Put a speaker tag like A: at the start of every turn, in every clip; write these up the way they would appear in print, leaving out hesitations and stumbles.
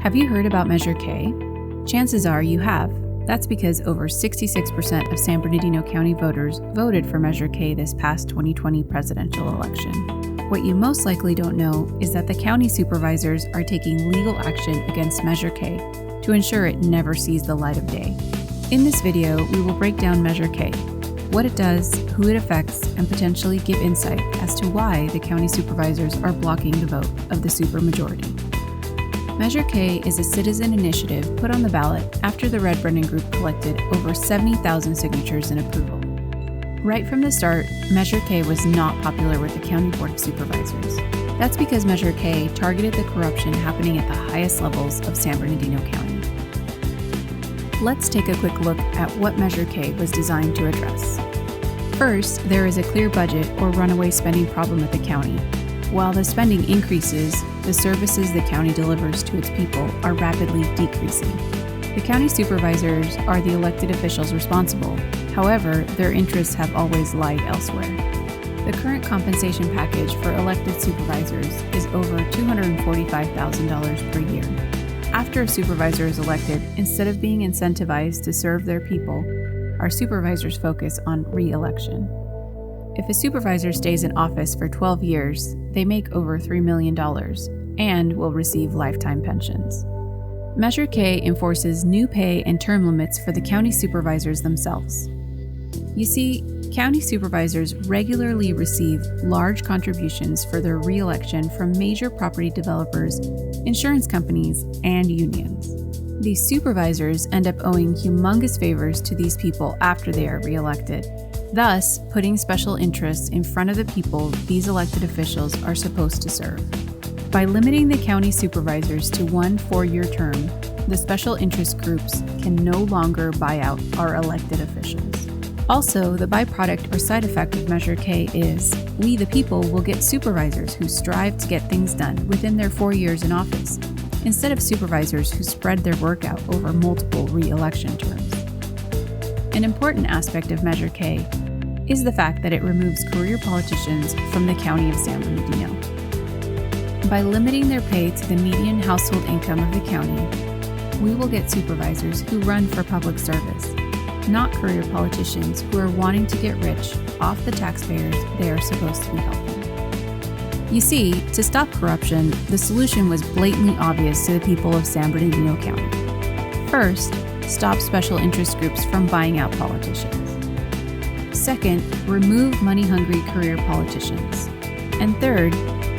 A: Have you heard about Measure K? Chances are you have. That's because over 66% of San Bernardino County voters voted for Measure K this past 2020 presidential election. What you most likely don't know is that the county supervisors are taking legal action against Measure K to ensure it never sees the light of day. In this video, we will break down Measure K, what it does, who it affects, and potentially give insight as to why the county supervisors are blocking the vote of the supermajority. Measure K is a citizen initiative put on the ballot after the Red Brennan Group collected over 70,000 signatures in approval. Right from the start, Measure K was not popular with the County Board of Supervisors. That's because Measure K targeted the corruption happening at the highest levels of San Bernardino County. Let's take a quick look at what Measure K was designed to address. First, there is a clear budget or runaway spending problem at the county. While the spending increases, the services the county delivers to its people are rapidly decreasing. The county supervisors are the elected officials responsible. However, their interests have always lied elsewhere. The current compensation package for elected supervisors is over $245,000 per year. After a supervisor is elected, instead of being incentivized to serve their people, our supervisors focus on re-election. If a supervisor stays in office for 12 years, they make over $3 million and will receive lifetime pensions. Measure K enforces new pay and term limits for the county supervisors themselves. You see, county supervisors regularly receive large contributions for their re-election from major property developers, insurance companies, and unions. These supervisors end up owing humongous favors to these people after they are re-elected, thus putting special interests in front of the people these elected officials are supposed to serve. By limiting the county supervisors to one 4-year term, the special interest groups can no longer buy out our elected officials. Also, the byproduct or side effect of Measure K is we, the people, will get supervisors who strive to get things done within their 4 years in office, instead of supervisors who spread their work out over multiple re-election terms. An important aspect of Measure K is the fact that it removes career politicians from the county of San Bernardino. By limiting their pay to the median household income of the county, we will get supervisors who run for public service, not career politicians who are wanting to get rich off the taxpayers they are supposed to be helping. You see, to stop corruption, the solution was blatantly obvious to the people of San Bernardino County. First, stop special interest groups from buying out politicians. Second, remove money-hungry career politicians. And third,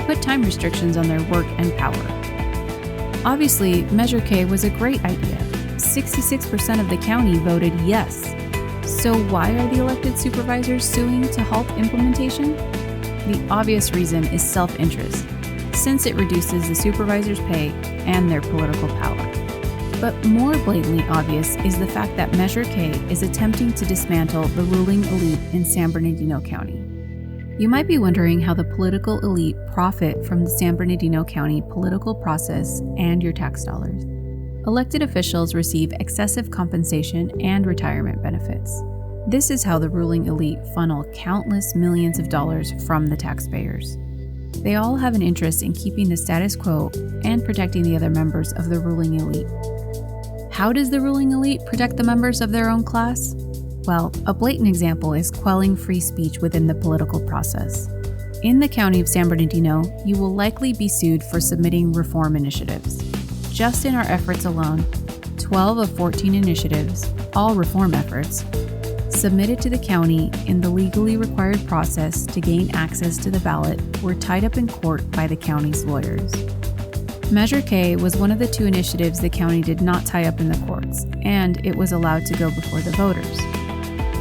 A: put time restrictions on their work and power. Obviously, Measure K was a great idea. 66% of the county voted yes. So why are the elected supervisors suing to halt implementation? The obvious reason is self-interest, since it reduces the supervisors' pay and their political power. But more blatantly obvious is the fact that Measure K is attempting to dismantle the ruling elite in San Bernardino County. You might be wondering how the political elite profit from the San Bernardino County political process and your tax dollars. Elected officials receive excessive compensation and retirement benefits. This is how the ruling elite funnel countless millions of dollars from the taxpayers. They all have an interest in keeping the status quo and protecting the other members of the ruling elite. How does the ruling elite protect the members of their own class? Well, a blatant example is quelling free speech within the political process. In the county of San Bernardino, you will likely be sued for submitting reform initiatives. Just in our efforts alone, 12 of 14 initiatives, all reform efforts, submitted to the county in the legally required process to gain access to the ballot were tied up in court by the county's lawyers. Measure K was one of the 2 initiatives the county did not tie up in the courts, and it was allowed to go before the voters.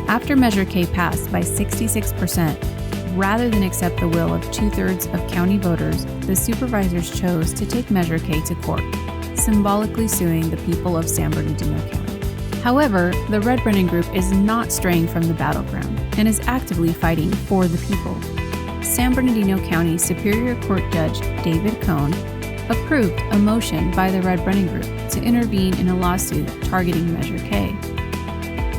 A: After Measure K passed by 66%, rather than accept the will of 2/3 of county voters, the supervisors chose to take Measure K to court, symbolically suing the people of San Bernardino County. However, the Red Brennan Group is not straying from the battleground and is actively fighting for the people. San Bernardino County Superior Court Judge David Cohn approved a motion by the Red Brennan Group to intervene in a lawsuit targeting Measure K.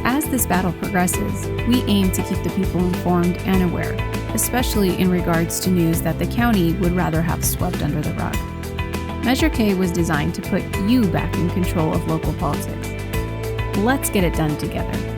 A: As this battle progresses, we aim to keep the people informed and aware, especially in regards to news that the county would rather have swept under the rug. Measure K was designed to put you back in control of local politics. Let's get it done together.